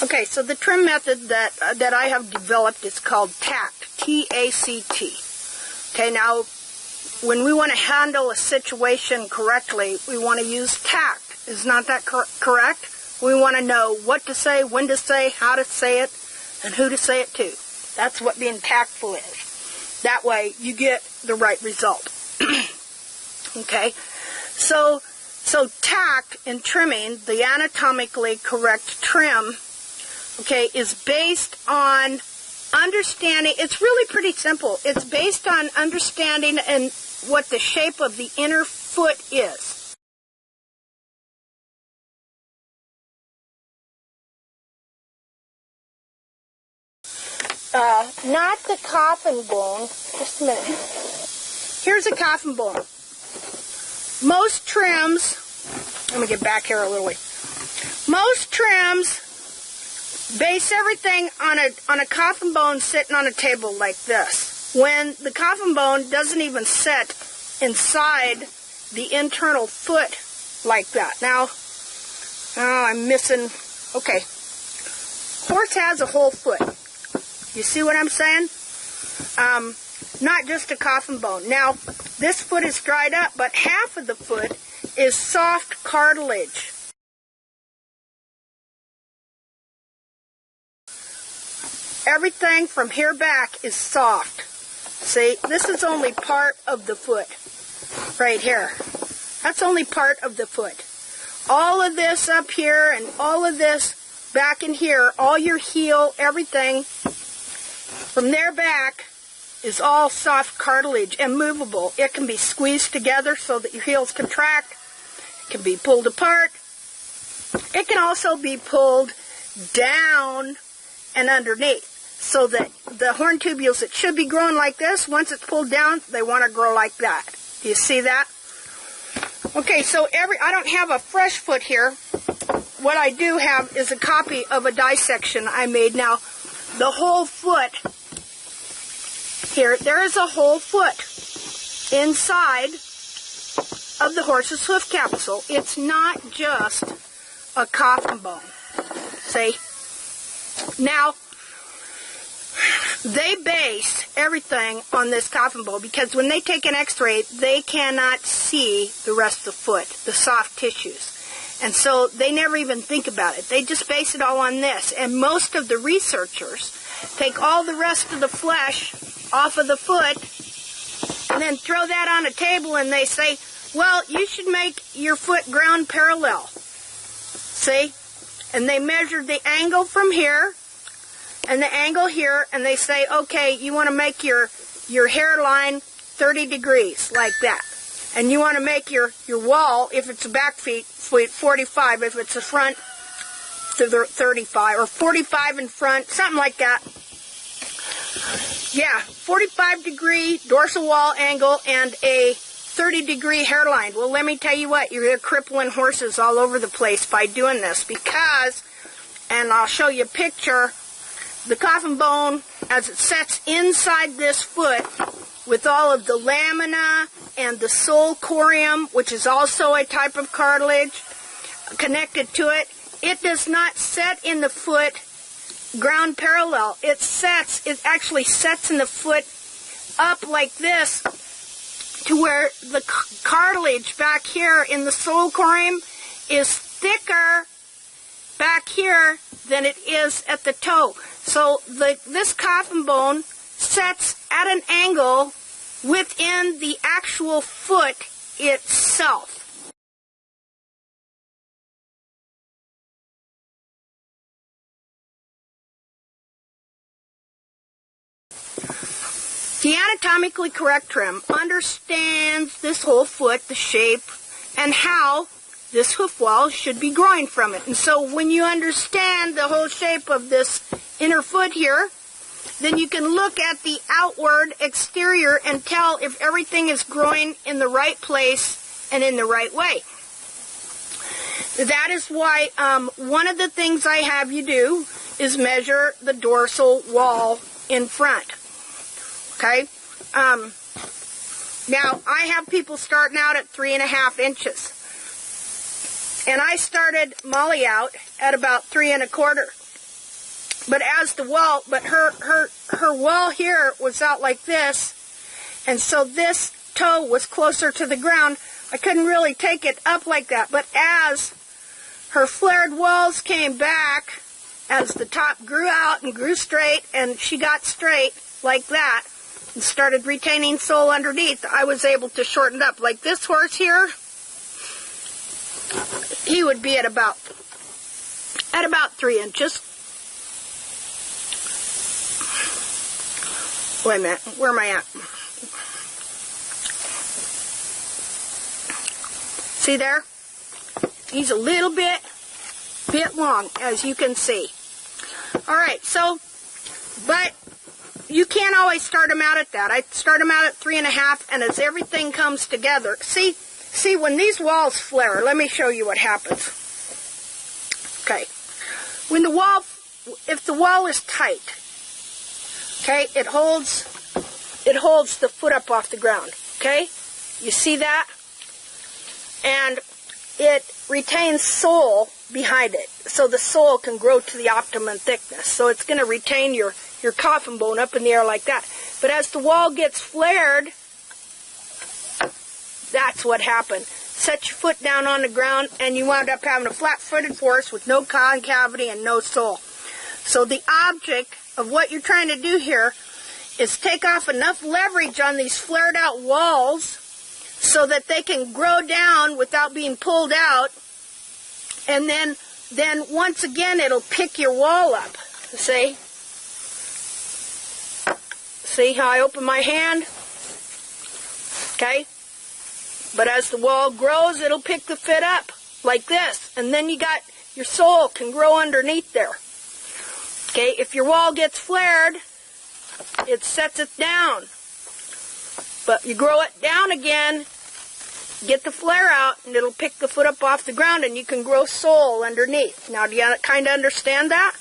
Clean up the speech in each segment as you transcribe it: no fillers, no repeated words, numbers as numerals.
Okay, so the trim method that I have developed is called TACT, T-A-C-T. Okay, now, when we want to handle a situation correctly, we want to use tact. Is not that correct? We want to know what to say, when to say, how to say it, and who to say it to. That's what being tactful is. That way, you get the right result. Okay? So tact in trimming, the anatomically correct trim, okay, is based on understanding. It's really pretty simple. It's based on understanding and what the shape of the inner foot is. Not the coffin bone. Just a minute. Here's a coffin bone. Most trims, let me get back here a little way. Most trims base everything on a coffin bone sitting on a table like this, when the coffin bone doesn't even set inside the internal foot like that. Now, I'm missing, okay. Horse has a whole foot. You see what I'm saying? Not just a coffin bone. Now, this foot is dried up, but half of the foot is soft cartilage. Everything from here back is soft. See, this is only part of the foot. Right here. That's only part of the foot. All of this up here and all of this back in here, all your heel, everything from there back is all soft cartilage and movable. It can be squeezed together so that your heels contract. It can be pulled apart. It can also be pulled down and underneath, so that the horn tubules that should be growing like this, once it's pulled down, they want to grow like that. Do you see that? Okay, so I don't have a fresh foot here. What I do have is a copy of a dissection I made. Now, the whole foot here, there is a whole foot inside of the horse's hoof capsule. It's not just a coffin bone. See? Now, they base everything on this coffin bone because when they take an x-ray, they cannot see the rest of the foot, the soft tissues. And so they never even think about it. They just base it all on this. And most of the researchers take all the rest of the flesh off of the foot and then throw that on a table and they say, well, you should make your foot ground parallel. See? And they measure the angle from here and the angle here, and they say, okay, you want to make your hairline 30 degrees, like that. And you want to make your wall, if it's a back foot, 45, if it's a front, 35, or 45 in front, something like that. Yeah, 45-degree dorsal wall angle and a 30-degree hairline. Well, let me tell you what, you're crippling horses all over the place by doing this because, and I'll show you a picture, the coffin bone, as it sets inside this foot with all of the lamina and the sole corium, which is also a type of cartilage connected to it, it does not set in the foot ground parallel. It actually sets in the foot up like this to where the cartilage back here in the sole corium is thicker back here than it is at the toe. So this coffin bone sets at an angle within the actual foot itself. The anatomically correct trim understands this whole foot, the shape, and how this hoof wall should be growing from it. And so when you understand the whole shape of this inner foot here, then you can look at the outward exterior and tell if everything is growing in the right place and in the right way. That is why one of the things I have you do is measure the dorsal wall in front. Okay? Now, I have people starting out at 3.5 inches. And I started Molly out at about 3 1/4. but as the wall, but her wall here was out like this, and so this toe was closer to the ground. I couldn't really take it up like that, but as her flared walls came back, as the top grew out and grew straight, and she got straight like that, and started retaining sole underneath, I was able to shorten it up. Like this horse here, he would be at about 3 inches. Wait a minute, where am I at? See there? He's a little bit long, as you can see. All right, so, but you can't always start them out at that. I start them out at 3.5, and as everything comes together, see, when these walls flare, let me show you what happens. Okay, when the wall, if the wall is tight, okay, it holds the foot up off the ground, okay? You see that? And it retains sole behind it, so the sole can grow to the optimum thickness. So it's going to retain your coffin bone up in the air like that. But as the wall gets flared, that's what happened. Set your foot down on the ground, and you wound up having a flat-footed horse with no concavity and no sole. So the object of what you're trying to do here is take off enough leverage on these flared out walls so that they can grow down without being pulled out, and then once again it'll pick your wall up. See how I open my hand? Okay? But as the wall grows, it'll pick the fit up like this, and then you got your sole can grow underneath there. Okay, if your wall gets flared, it sets it down. But you grow it down again, get the flare out, and it'll pick the foot up off the ground, and you can grow sole underneath. Now, do you kind of understand that?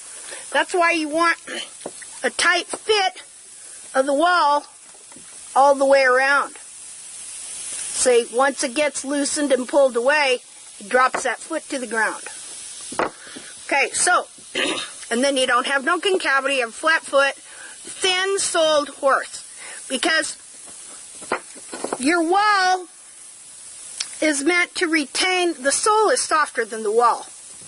That's why you want a tight fit of the wall all the way around. See, once it gets loosened and pulled away, it drops that foot to the ground. Okay, so, and then you don't have no concavity, you have a flat foot, thin-soled horse. Because your wall is meant to retain, the sole is softer than the wall.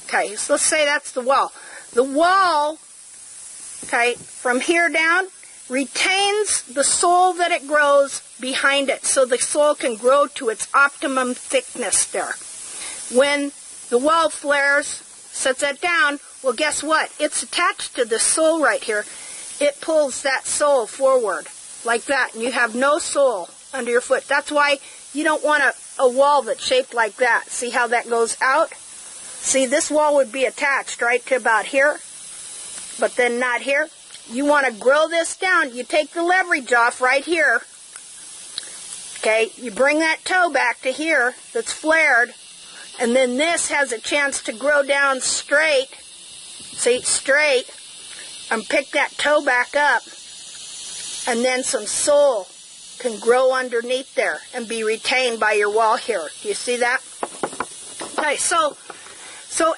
Okay, so let's say that's the wall. The wall, okay, from here down, retains the sole that it grows behind it, so the sole can grow to its optimum thickness there. When the wall flares, sets that down, well, guess what? It's attached to the sole right here. It pulls that sole forward like that, and you have no sole under your foot. That's why you don't want a wall that's shaped like that. See how that goes out? See, this wall would be attached right to about here, but then not here. You want to grow this down. You take the leverage off right here. Okay, you bring that toe back to here that's flared, and then this has a chance to grow down straight. See, straight, and pick that toe back up, and then some sole can grow underneath there and be retained by your wall here. Do you see that? Okay, so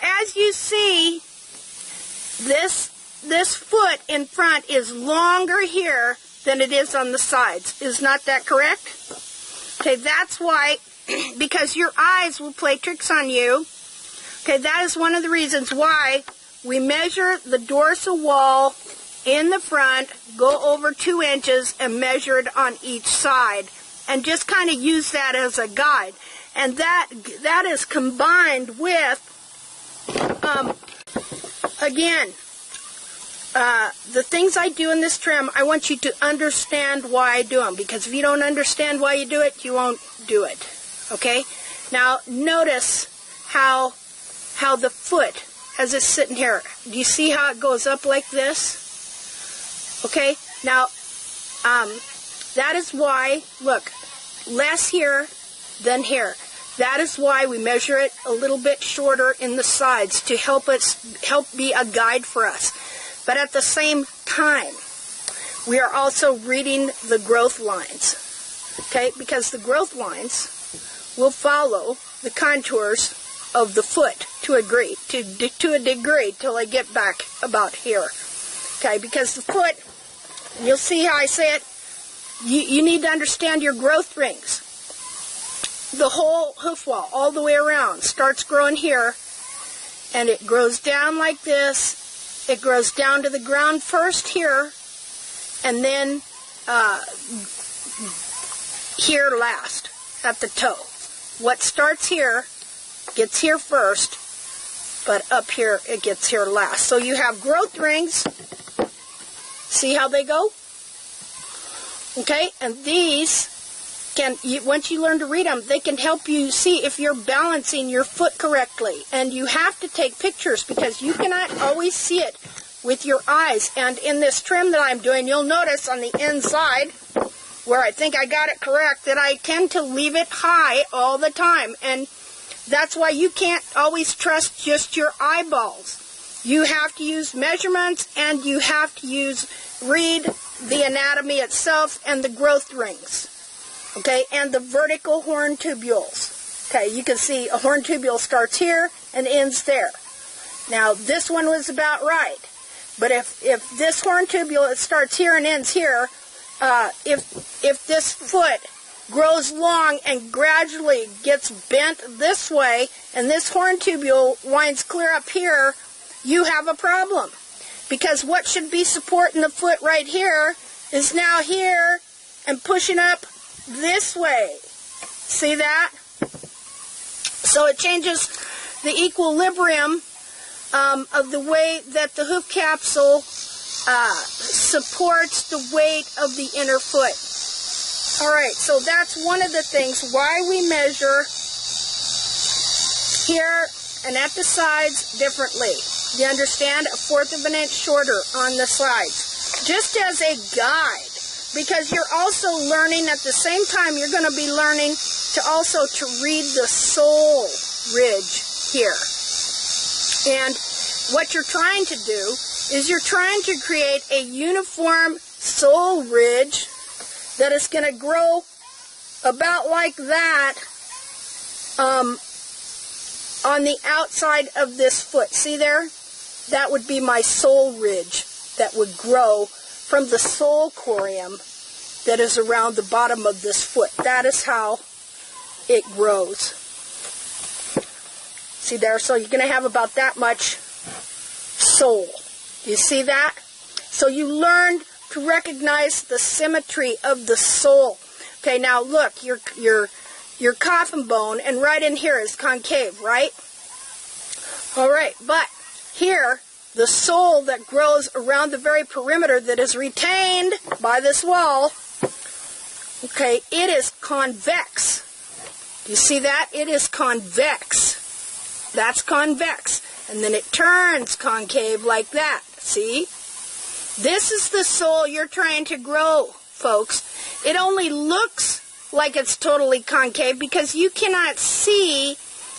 as you see, this foot in front is longer here than it is on the sides. Is not that correct? Okay, that's why, because your eyes will play tricks on you. Okay, that is one of the reasons why we measure the dorsal wall in the front, go over 2 inches, and measure it on each side, and just kind of use that as a guide. And that is combined with, again, the things I do in this trim, I want you to understand why I do them, because if you don't understand why you do it, you won't do it. Okay? Now, notice how the foot, as it's sitting here, do you see how it goes up like this? Okay? Now, that is why, look, less here than here. That is why we measure it a little bit shorter in the sides, to help be a guide for us. But at the same time, we are also reading the growth lines, okay? Because the growth lines will follow the contours of the foot to a degree till I get back about here. Okay, because the foot, you'll see how I say it, you need to understand your growth rings. The whole hoof wall, all the way around, starts growing here, and it grows down like this. It grows down to the ground first here, and then here last, at the toe. What starts here gets here first, but up here it gets here last. So you have growth rings. See how they go? Okay, and these can, once you learn to read them, they can help you see if you're balancing your foot correctly. And you have to take pictures because you cannot always see it with your eyes. And in this trim that I'm doing, you'll notice on the inside, where I think I got it correct, that I tend to leave it high all the time. And that's why you can't always trust just your eyeballs. You have to use measurements, and you have to read the anatomy itself and the growth rings. Okay, and the vertical horn tubules. Okay, you can see a horn tubule starts here and ends there. Now, this one was about right. But if this horn tubule, it starts here and ends here, if this foot grows long and gradually gets bent this way, and this horn tubule winds clear up here, you have a problem. Because what should be supporting the foot right here is now here and pushing up this way. See that? So it changes the equilibrium of the way that the hoof capsule supports the weight of the inner foot. Alright, so that's one of the things why we measure here and at the sides differently. You understand? 1/4 of an inch shorter on the sides. Just as a guide. Because you're also learning at the same time, you're going to be learning to also to read the sole ridge here. And what you're trying to do is you're trying to create a uniform sole ridge that is going to grow about like that on the outside of this foot. See there? That would be my sole ridge that would grow from the sole corium that is around the bottom of this foot. That is how it grows. See there? So you're going to have about that much sole. You see that? So you learned to recognize the symmetry of the sole. Okay, now look, your coffin bone, and right in here is concave, right? All right, but here, the sole that grows around the very perimeter that is retained by this wall, okay, it is convex. Do you see that? It is convex. That's convex. And then it turns concave like that. See? This is the sole you're trying to grow, folks. It only looks like it's totally concave because you cannot see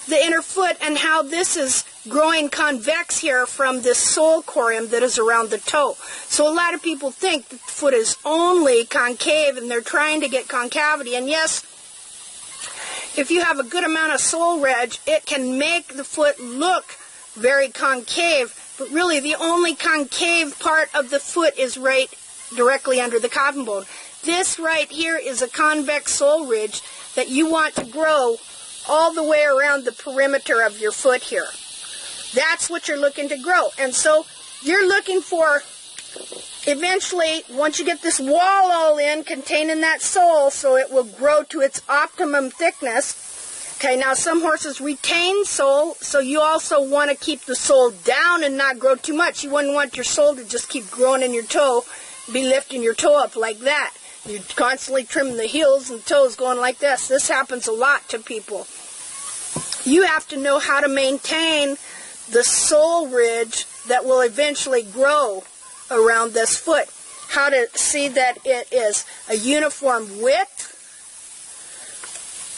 the inner foot and how this is growing convex here from this sole corium that is around the toe. So a lot of people think that the foot is only concave and they're trying to get concavity. And yes, if you have a good amount of sole ridge, it can make the foot look very concave, but really the only concave part of the foot is right directly under the coffin bone. This right here is a convex sole ridge that you want to grow all the way around the perimeter of your foot here. That's what you're looking to grow. And so you're looking for, eventually, once you get this wall all in, containing that sole, so it will grow to its optimum thickness. Okay, now some horses retain sole, so you also want to keep the sole down and not grow too much. You wouldn't want your sole to just keep growing in your toe, be lifting your toe up like that. You're constantly trimming the heels and toes going like this. This happens a lot to people. You have to know how to maintain the sole ridge that will eventually grow around this foot. How to see that it is a uniform width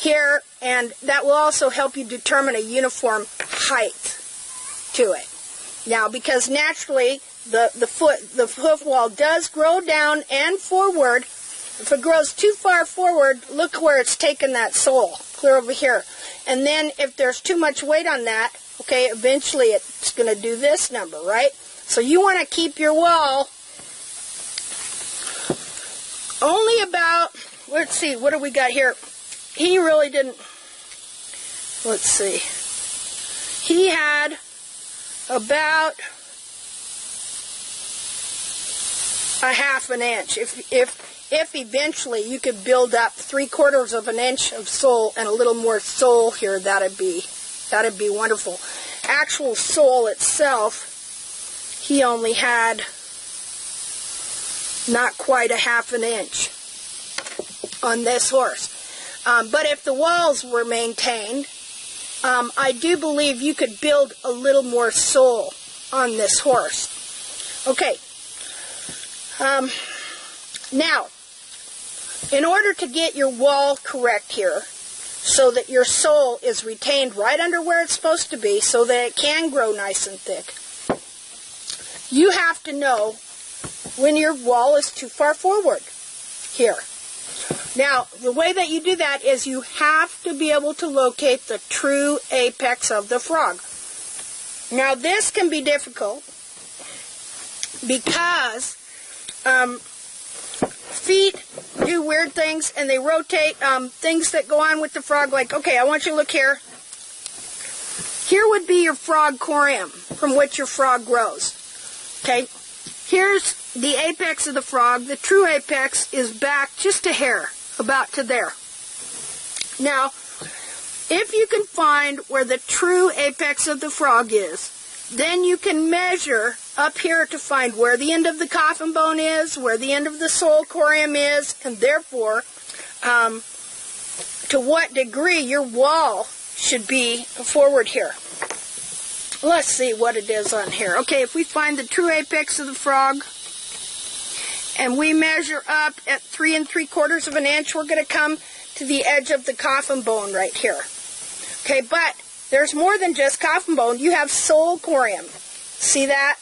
here, and that will also help you determine a uniform height to it. Now, because naturally the hoof wall does grow down and forward. If it grows too far forward, look where it's taken that sole, clear over here. And then if there's too much weight on that, okay, eventually it's going to do this number, right? So you want to keep your wall only about, let's see, what do we got here? He really didn't, let's see. He had about a half an inch. If eventually you could build up 3/4 of an inch of sole and a little more sole here, that'd be wonderful. Actual sole itself, he only had not quite a half an inch on this horse. But if the walls were maintained, I do believe you could build a little more sole on this horse. Okay. Now, in order to get your wall correct here, so that your sole is retained right under where it's supposed to be, so that it can grow nice and thick, you have to know when your wall is too far forward here. Now, the way that you do that is you have to be able to locate the true apex of the frog. Now, this can be difficult because feet do weird things and they rotate things that go on with the frog. Like, okay, I want you to look here. Here would be your frog corium from which your frog grows. Okay, here's the apex of the frog. The true apex is back just a hair, about to there. Now, if you can find where the true apex of the frog is, then you can measure up here to find where the end of the coffin bone is, where the end of the sole corium is, and therefore to what degree your wall should be forward here. Let's see what it is on here. Okay, if we find the true apex of the frog and we measure up at 3 3/4 of an inch, we're going to come to the edge of the coffin bone right here. Okay, but there's more than just coffin bone. You have sole corium. See that?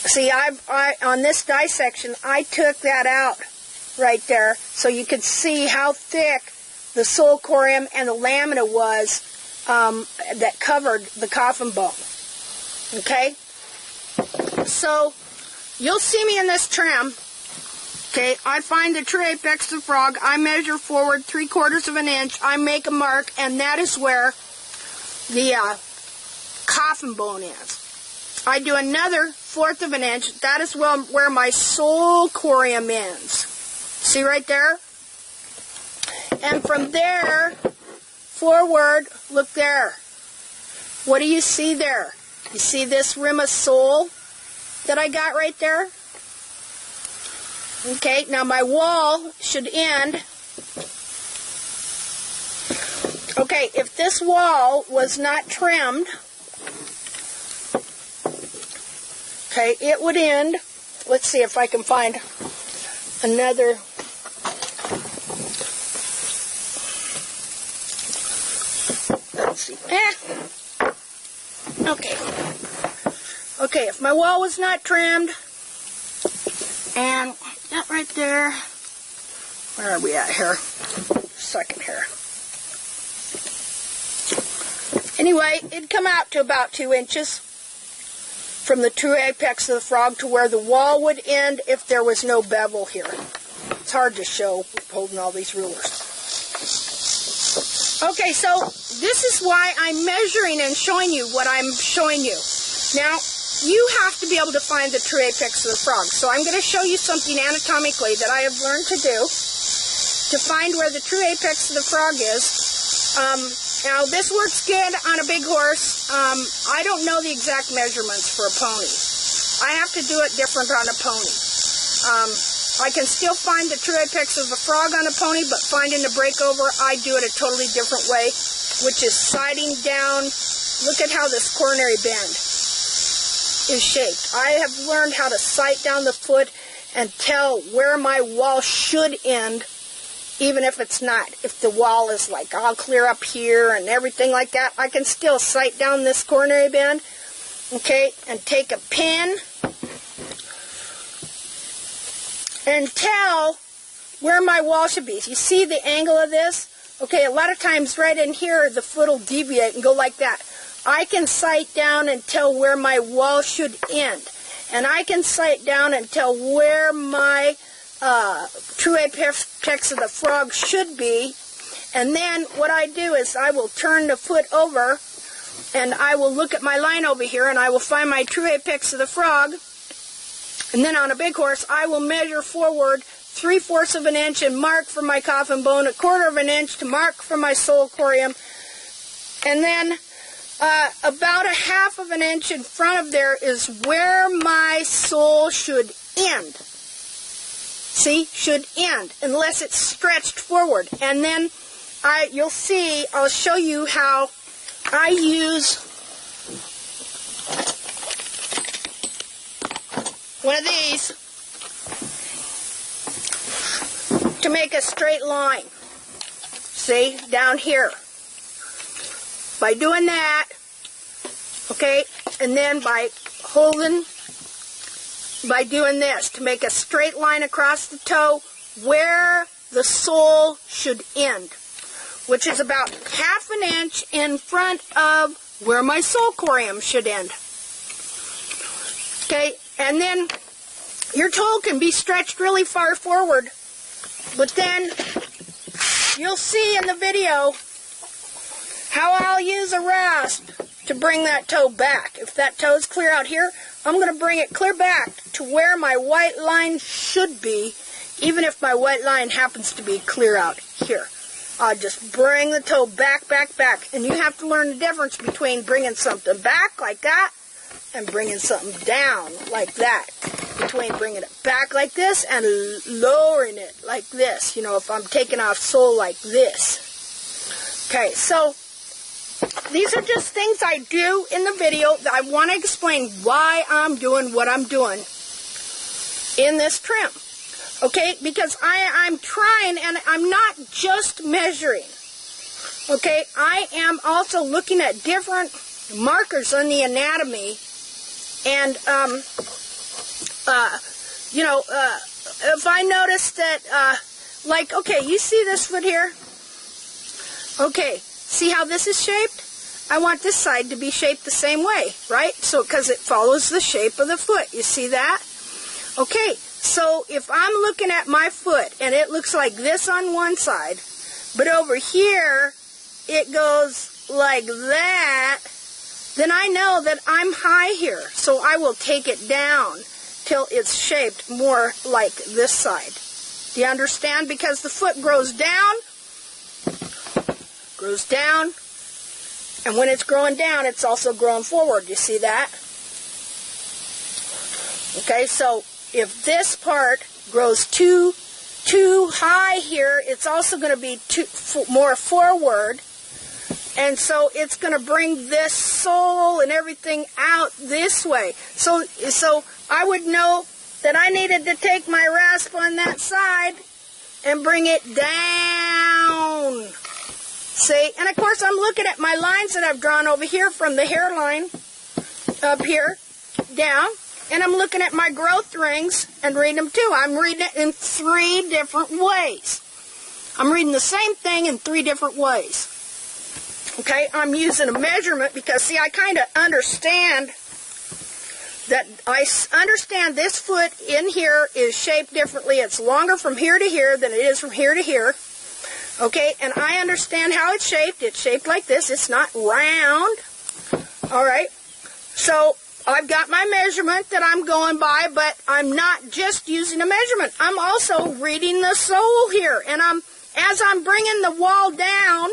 See, on this dissection, I took that out right there so you could see how thick the sole corium and the lamina was that covered the coffin bone. Okay? So, you'll see me in this trim. Okay, I find the true apex of the frog. I measure forward 3/4 of an inch. I make a mark, and that is where the coffin bone is. I do another 1/4 of an inch. That is where my sole corium ends. See right there? And from there forward, look there. What do you see there? You see this rim of sole that I got right there? Okay, now my wall should end. Okay, if this wall was not trimmed, okay, it would end. Let's see if I can find another. Let's see. Okay. Okay, if my wall was not trimmed, and that right there, where are we at here? Second here. Anyway, it'd come out to about 2 inches from the true apex of the frog to where the wall would end if there was no bevel here. It's hard to show holding all these rulers. Okay, so this is why I'm measuring and showing you what I'm showing you. Now, you have to be able to find the true apex of the frog. So I'm going to show you something anatomically that I have learned to do to find where the true apex of the frog is. Now, this works good on a big horse. I don't know the exact measurements for a pony. I have to do it different on a pony. I can still find the true apex of the frog on a pony, but finding the breakover, I do it a totally different way, which is sighting down. Look at how this coronary band is shaped. I have learned how to sight down the foot and tell where my wall should end, even if it's not. If the wall is like all clear up here and everything like that, I can still sight down this coronary band, okay, and take a pin and tell where my wall should be. You see the angle of this? Okay, a lot of times right in here, the foot will deviate and go like that. I can sight down and tell where my wall should end. And I can sight down and tell where my true apex of the frog should be. And then what I do is I will turn the foot over and I will look at my line over here and I will find my true apex of the frog. And then on a big horse, I will measure forward 3/4 of an inch and mark for my coffin bone, 1/4 of an inch to mark for my soul corium. And then about 1/2 of an inch in front of there is where my soul should end. See, should end, unless it's stretched forward. And then you'll see, I'll show you how I use one of these to make a straight line. See, down here. By doing that, okay, and then by doing this to make a straight line across the toe where the sole should end, which is about 1/2 an inch in front of where my soul corium should end. Okay, and then your toe can be stretched really far forward, but then you'll see in the video how I'll use a rasp to bring that toe back. If that toe is clear out here, I'm going to bring it clear back to where my white line should be, even if my white line happens to be clear out here. I'll just bring the toe back, back, back. And you have to learn the difference between bringing something back like that and bringing something down like that. Between bringing it back like this and lowering it like this. You know, if I'm taking off sole like this. Okay, so these are just things I do in the video that I want to explain why I'm doing what I'm doing in this trim. Okay, because I'm trying, and I'm not just measuring. Okay, I am also looking at different markers on the anatomy, and you know, if I notice that, like, okay, you see this foot here? Okay, see how this is shaped? I want this side to be shaped the same way, right? So, because it follows the shape of the foot. You see that? Okay, so if I'm looking at my foot and it looks like this on one side, but over here it goes like that, then I know that I'm high here. So I will take it down till it's shaped more like this side. Do you understand? Because the foot grows down, and when it's growing down, it's also growing forward. You see that? Okay, so if this part grows too high here, it's also going to be more forward, and so it's going to bring this sole and everything out this way. So I would know that I needed to take my rasp on that side and bring it down. See, and of course I'm looking at my lines that I've drawn over here from the hairline up here down, and I'm looking at my growth rings and reading them too. I'm reading it in 3 different ways. I'm reading the same thing in 3 different ways. Okay, I'm using a measurement because, see, I kind of understand that this foot in here is shaped differently. It's longer from here to here than it is from here to here. Okay, and I understand how it's shaped. It's shaped like this. It's not round. All right, so I've got my measurement that I'm going by, but I'm not just using a measurement. I'm also reading the sole here, and as I'm bringing the wall down,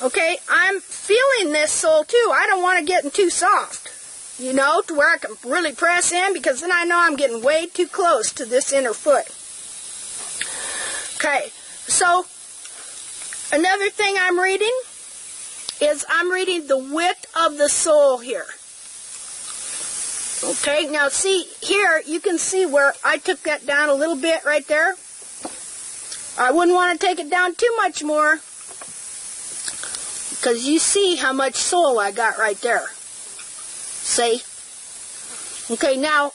okay, I'm feeling this sole too. I don't want to get too soft, you know, to where I can really press in, because then I know I'm getting way too close to this inner foot. Okay, so another thing I'm reading is I'm reading the width of the sole here. Okay, now see, here you can see where I took that down a little bit right there. I wouldn't want to take it down too much more, because you see how much sole I got right there. See? Okay, now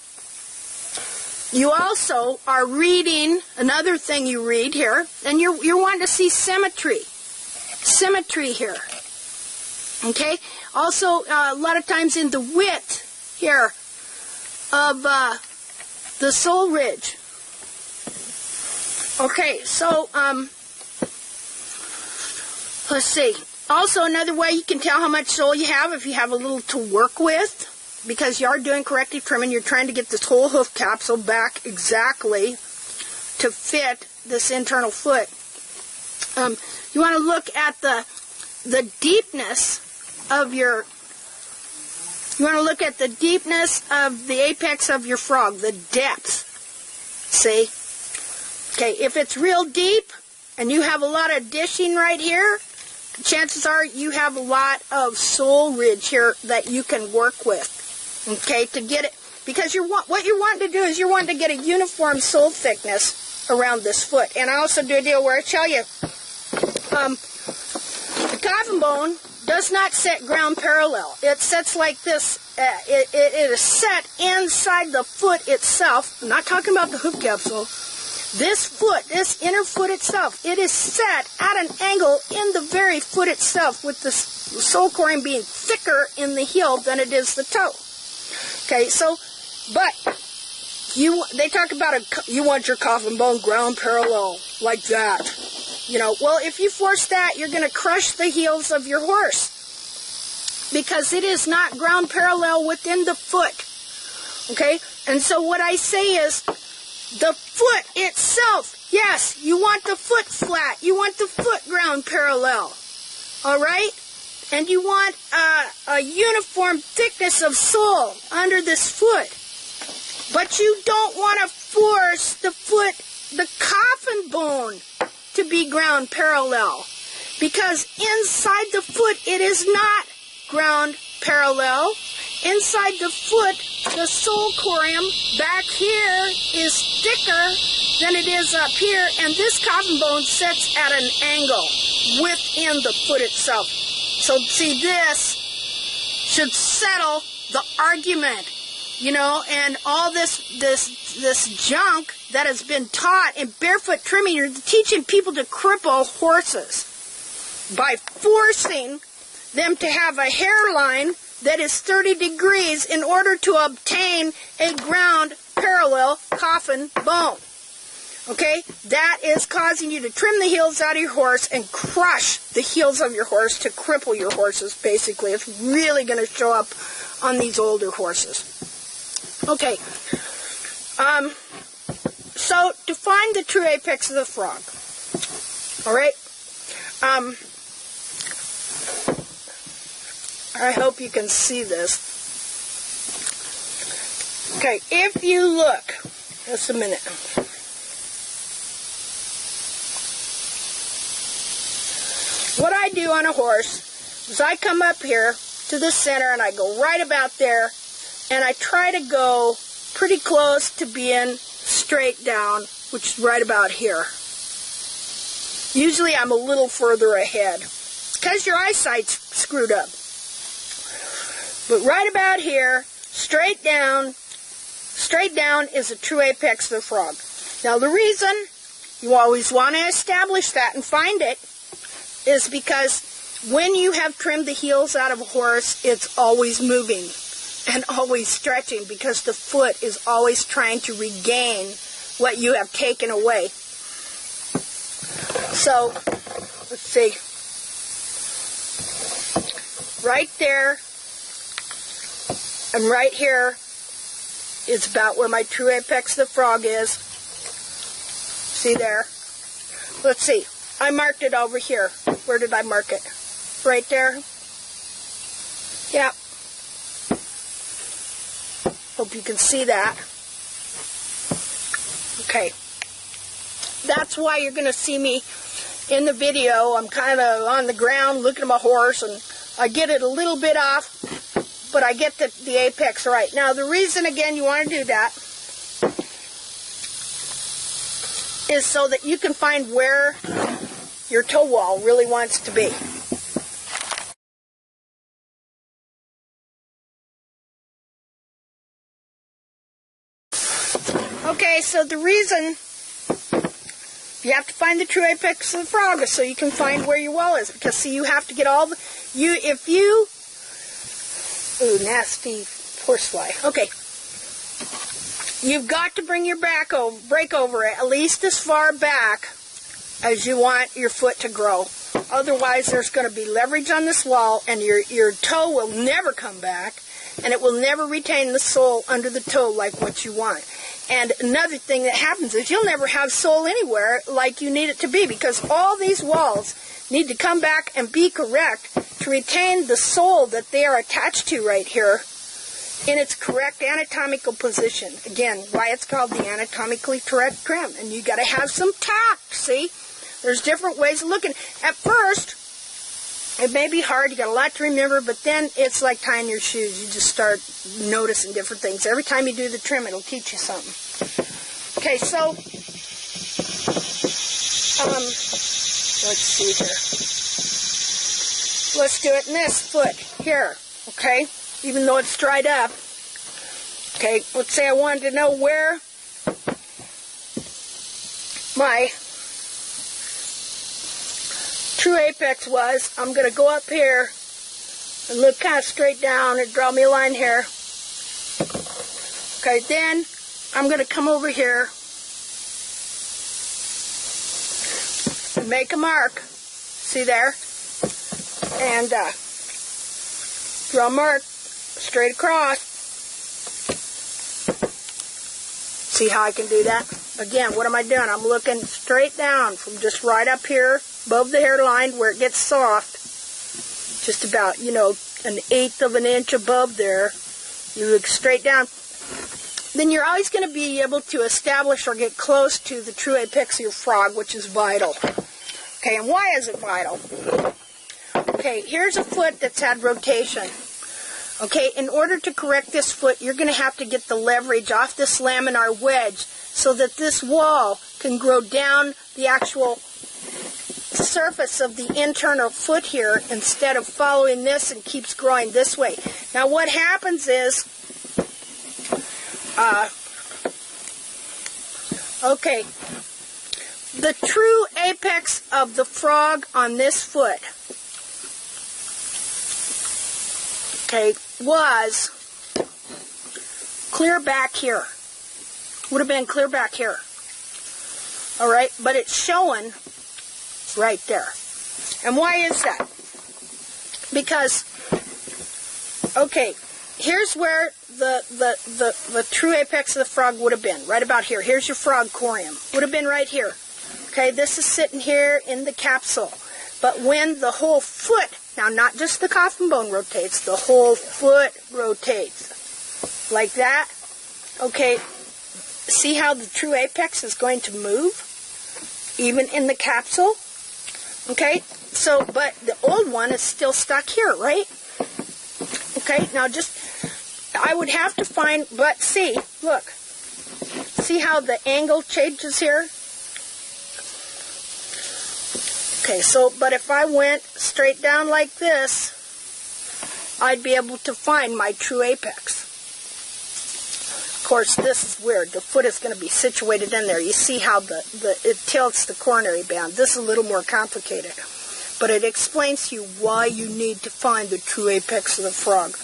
you also are reading, another thing you read here, and you're wanting to see symmetry. Symmetry here. Okay? Also, a lot of times in the width here of the sole ridge. Okay, so, let's see. Also, another way you can tell how much sole you have if you have a little to work with, because you are doing corrective trimming, you're trying to get this whole hoof capsule back exactly to fit this internal foot. You want to look at the deepness of your, you want to look at the deepness of the apex of your frog, the depth. See? Okay, if it's real deep and you have a lot of dishing right here, chances are you have a lot of sole ridge here that you can work with. Okay, to get it, because what you're wanting to do is you're wanting to get a uniform sole thickness around this foot. And I also do a deal where I tell you, the coffin bone does not set ground parallel. It sets like this. It is set inside the foot itself. I'm not talking about the hoof capsule. This foot, this inner foot itself, it is set at an angle in the very foot itself, with the sole coring being thicker in the heel than it is the toe. Okay, so, but they talk about you want your coffin bone ground parallel like that. You know, well, if you force that, you're going to crush the heels of your horse, because it is not ground parallel within the foot. Okay, and so what I say is, the foot itself, yes, you want the foot flat. You want the foot ground parallel. All right? And you want a uniform thickness of sole under this foot. But you don't want to force the foot, the coffin bone, to be ground parallel. Because inside the foot, it is not ground parallel. Inside the foot, the sole corium back here is thicker than it is up here, and this coffin bone sets at an angle within the foot itself. So see, this should settle the argument, you know, and all this junk that has been taught in barefoot trimming. You're teaching people to cripple horses by forcing them to have a hairline that is 30 degrees in order to obtain a ground parallel coffin bone. Okay? That is causing you to trim the heels out of your horse and crush the heels of your horse to cripple your horses, basically. It's really going to show up on these older horses. Okay. So, to find the true apex of the frog. Alright? I hope you can see this. Okay, if you look, just a minute. What I do on a horse is I come up here to the center and I go right about there, and I try to go pretty close to being straight down, which is right about here. Usually I'm a little further ahead because your eyesight's screwed up. But right about here, straight down is a true apex of the frog. Now the reason you always want to establish that and find it is because when you have trimmed the heels out of a horse, it's always moving and always stretching, because the foot is always trying to regain what you have taken away. So, let's see. Right there and right here is about where my true apex of the frog is. See there? Let's see. I marked it over here. Where did I mark it? Right there? Yeah. Hope you can see that. Okay. That's why you're going to see me in the video. I'm kind of on the ground looking at my horse, and I get it a little bit off, but I get the apex right. Now, the reason, again, you want to do that is so that you can find where your toe wall really wants to be. Okay, so the reason you have to find the true apex of the frog is so you can find where your wall is. Because, see, you have to get all the... ooh, nasty horsefly. Okay. you've got to bring your brake over at least as far back as you want your foot to grow. Otherwise, there's going to be leverage on this wall, and your toe will never come back, and it will never retain the sole under the toe like what you want. And another thing that happens is you'll never have sole anywhere like you need it to be, because all these walls need to come back and be correct to retain the sole that they are attached to right here in its correct anatomical position. Again, why it's called the anatomically correct trim. And you got to have some tact, see? There's different ways of looking. At first, it may be hard, you got a lot to remember, but then it's like tying your shoes. You just start noticing different things. Every time you do the trim, it'll teach you something. Okay, so, let's see here. Let's do it in this foot here, okay? Even though it's dried up. Okay, let's say I wanted to know where my true apex was. I'm going to go up here and look kind of straight down and draw me a line here. Okay, then I'm going to come over here and make a mark. See there? And draw a mark straight across. See how I can do that? Again, what am I doing? I'm looking straight down from just right up here above the hairline where it gets soft. Just about, you know, 1/8 of an inch above there. You look straight down. Then you're always going to be able to establish or get close to the true apex of your frog, which is vital. Okay, and why is it vital? Okay, here's a foot that's had rotation. Okay, in order to correct this foot, you're going to have to get the leverage off this laminar wedge so that this wall can grow down the actual surface of the internal foot here instead of following this and keeps growing this way. Now what happens is, okay, the true apex of the frog on this foot, okay, was clear back here. Would have been clear back here. Alright, but it's showing right there. And why is that? Because, okay, here's where the true apex of the frog would have been. Right about here. Here's your frog corium. Would have been right here. Okay, this is sitting here in the capsule. But when the whole foot, now not just the coffin bone rotates, the whole foot rotates. Like that. Okay, see how the true apex is going to move? Even in the capsule? Okay, so, but the old one is still stuck here, right? Okay, now just, I would have to find, but see, look. See how the angle changes here? Okay, so, but if I went straight down like this, I'd be able to find my true apex. Of course, this is weird. The foot is going to be situated in there. You see how it tilts the coronary band. This is a little more complicated. But it explains to you why you need to find the true apex of the frog.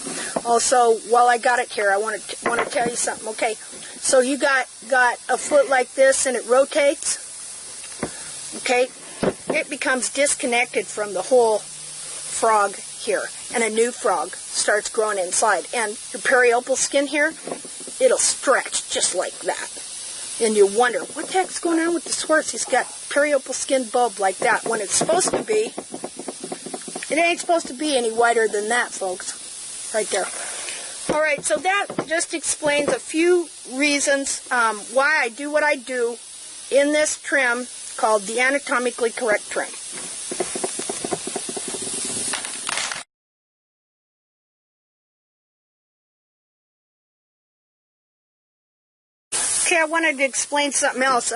Also, while I got it here, I want to tell you something. Okay, so you got a foot like this and it rotates. Okay, it becomes disconnected from the whole frog here. And a new frog starts growing inside. And your periopal skin here, it'll stretch just like that. And you wonder, what the heck's going on with this horse? He's got periopal skin bulb like that. When it's supposed to be, it ain't supposed to be any wider than that, folks. Right there. Alright, so that just explains a few reasons why I do what I do in this trim called the anatomically correct trim. Okay, I wanted to explain something else,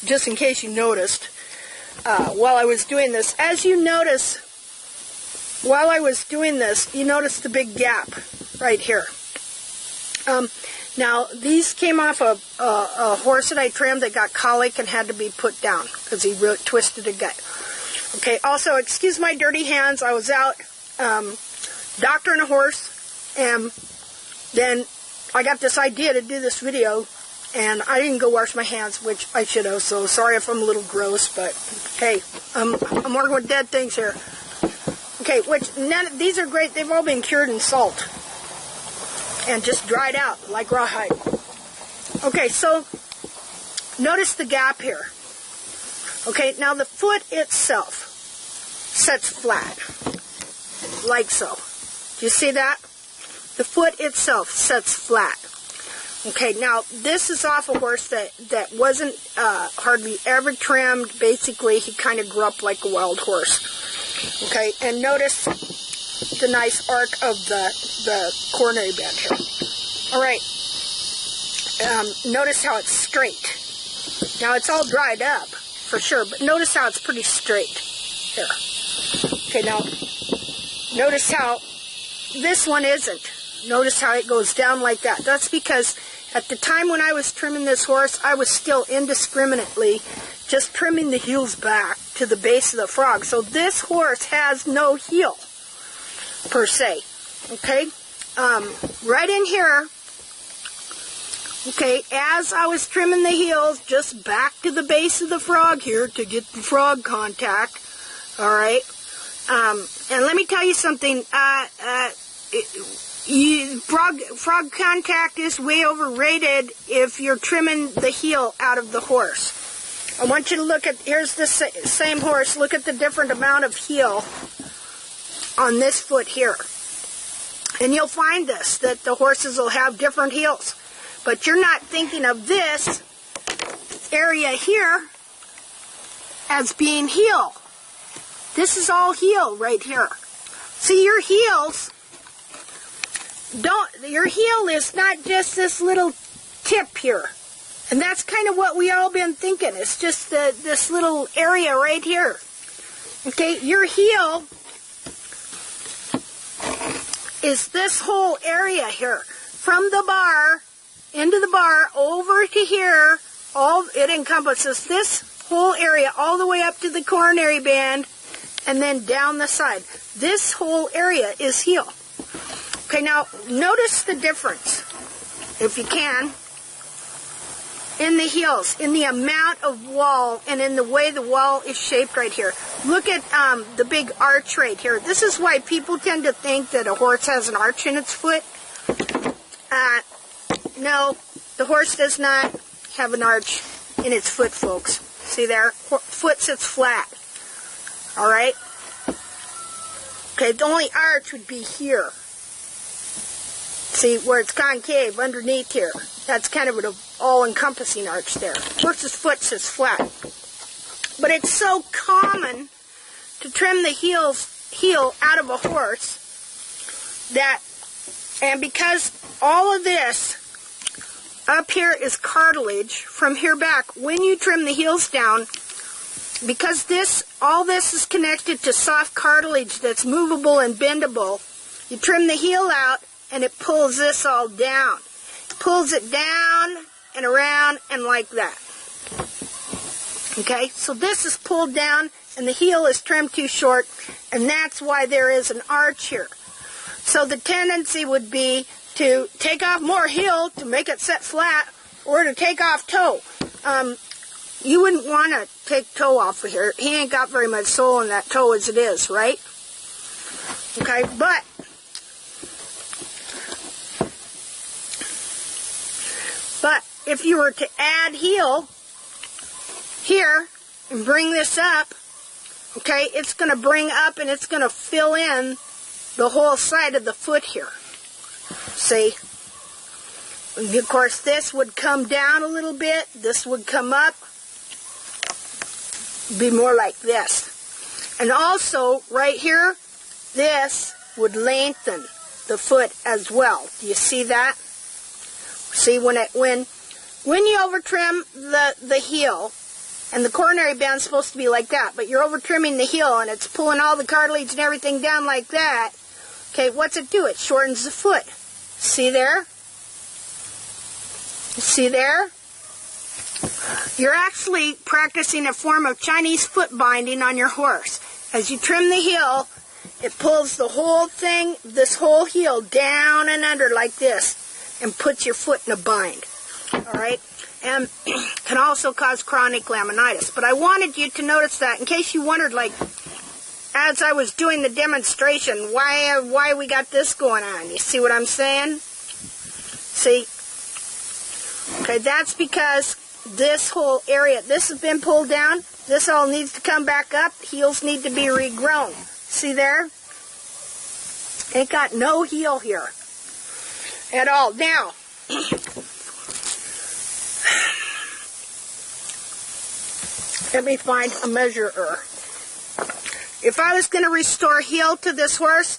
just in case you noticed, while I was doing this. As you notice, while I was doing this, you notice the big gap right here. Now, these came off a horse that I trimmed that got colic and had to be put down because he twisted a gut. Okay, also, excuse my dirty hands. I was out doctoring a horse, and then I got this idea to do this video And I didn't go wash my hands, which I should have, so sorry if I'm a little gross, but hey, I'm working with dead things here. Okay, these are great. They've all been cured in salt and just dried out like rawhide. Okay, so notice the gap here. Okay, now the foot itself sets flat, like so. Do you see that? The foot itself sets flat. Okay, now this is off a horse that wasn't hardly ever trimmed. Basically, he kind of grew up like a wild horse. Okay, and notice the nice arc of the coronary band here. All right, notice how it's straight. Now it's all dried up for sure, but notice how it's pretty straight here. Okay, now notice how this one isn't. Notice how it goes down like that. That's because at the time when I was trimming this horse, I was still indiscriminately just trimming the heels back to the base of the frog. So this horse has no heel, per se. Okay? Right in here, okay, as I was trimming the heels, just back to the base of the frog here to get the frog contact. All right? And let me tell you something. Frog contact is way overrated if you're trimming the heel out of the horse. I want you to look at, here's the same horse, look at the different amount of heel on this foot here. And you'll find this, that the horses will have different heels. But you're not thinking of this area here as being heel. This is all heel right here. See, your heels, your heel is not just this little tip here. And that's kind of what we all been thinking. It's just this little area right here. Okay, your heel is this whole area here. From the bar, into the bar, over to here, it encompasses this whole area all the way up to the coronary band and then down the side. This whole area is heel. Okay, now notice the difference, if you can, in the heels, in the amount of wall and in the way the wall is shaped right here. Look at the big arch right here. This is why people tend to think that a horse has an arch in its foot. No, the horse does not have an arch in its foot, folks. See there? Foot sits flat. All right? Okay, the only arch would be here. See, where it's concave underneath here. That's kind of an all-encompassing arch there. Horse's foot sits flat. But it's so common to trim the heel out of a horse that, and because all of this up here is cartilage from here back, when you trim the heels down, because all this is connected to soft cartilage that's movable and bendable, you trim the heel out and it pulls this all down. It pulls it down and around and like that. Okay, so this is pulled down and the heel is trimmed too short, and that's why there is an arch here. So the tendency would be to take off more heel to make it set flat, or to take off toe. You wouldn't want to take toe off of here. He ain't got very much sole in that toe as it is, right? Okay, but if you were to add heel here and bring this up, okay, it's going to bring up and it's going to fill in the whole side of the foot here. See? And of course, this would come down a little bit. This would come up. Be more like this. And also, right here, this would lengthen the foot as well. Do you see that? See, when you over trim the heel, and the coronary band's supposed to be like that, but you're over trimming the heel and it's pulling all the cartilage and everything down like that, okay, what's it do? It shortens the foot. See there? See there? You're actually practicing a form of Chinese foot binding on your horse. As you trim the heel, it pulls the whole thing, this whole heel, down and under like this, and puts your foot in a bind. All right? and can also cause chronic laminitis. But I wanted you to notice that in case you wondered, like, as I was doing the demonstration, why we got this going on. You see what I'm saying? See? Okay, that's because this whole area, this has been pulled down. This all needs to come back up. Heels need to be regrown. See there? Ain't got no heel here at all. Now, let me find a measurer. If I was going to restore heel to this horse,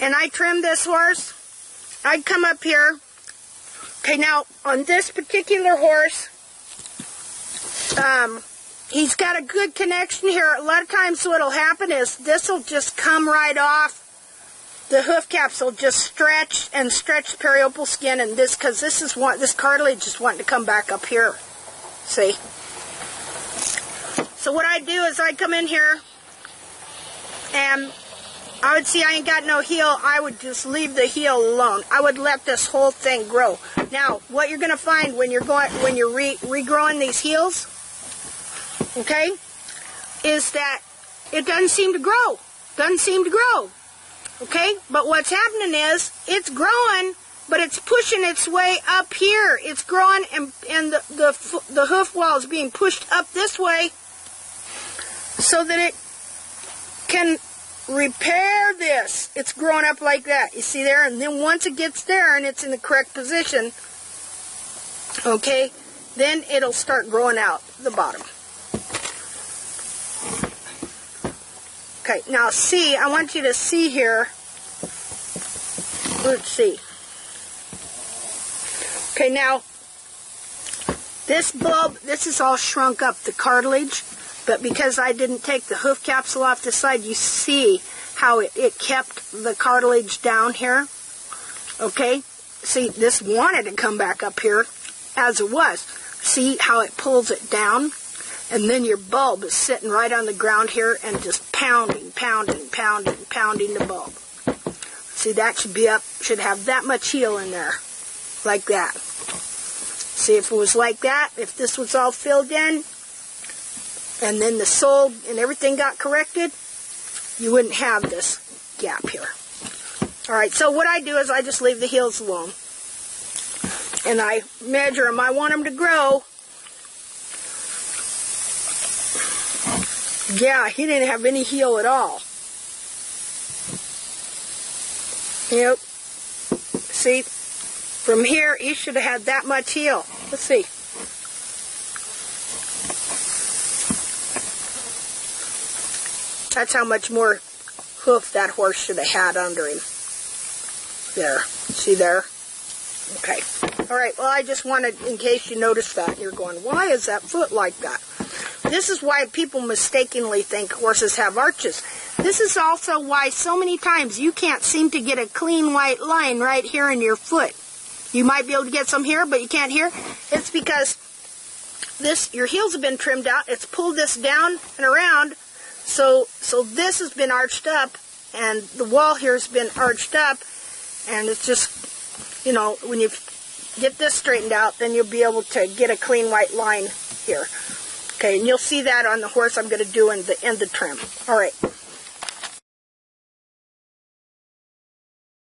and I trimmed this horse, I'd come up here. Okay, now, on this particular horse, he's got a good connection here. A lot of times what'll happen is this will just come right off. The hoof caps will just stretch and stretch the periopal skin, and this, because this cartilage is wanting to come back up here. See? So what I do is I come in here, and I would see I ain't got no heel. I would just leave the heel alone. I would let this whole thing grow. Now, what you're going to find when you're regrowing these heels, okay, is that it doesn't seem to grow. Doesn't seem to grow. Okay? But what's happening is it's growing, but it's pushing its way up here. It's growing, and the hoof wall is being pushed up this way so that it can repair this. It's growing up like that. You see there? And then once it gets there and it's in the correct position, okay, then it'll start growing out the bottom. Okay, now see, I want you to see here. Let's see. Okay, now, this bulb, this is all shrunk up, the cartilage, but because I didn't take the hoof capsule off the side, you see how it kept the cartilage down here. Okay? See, this wanted to come back up here as it was. See how it pulls it down? And then your bulb is sitting right on the ground here and just pounding the bulb. See, that should be up, should have that much heel in there, like that. See, if it was like that, if this was all filled in, and then the sole and everything got corrected, you wouldn't have this gap here. Alright, so what I do is I just leave the heels alone. And I measure them. I want them to grow. Yeah, he didn't have any heel at all. Yep. See, from here, he should have had that much heel. Let's see. That's how much more hoof that horse should have had under him. There. See there? Okay. Alright, well, I just wanted, in case you noticed that, you're going, why is that foot like that? This is why people mistakenly think horses have arches. This is also why so many times you can't seem to get a clean white line right here in your foot. You might be able to get some here, but you can't here. It's because your heels have been trimmed out. It's pulled this down and around. So this has been arched up, and the wall here has been arched up, and it's just, you know, when you get this straightened out, then you'll be able to get a clean white line here. Okay, and you'll see that on the horse I'm going to do in the trim. All right.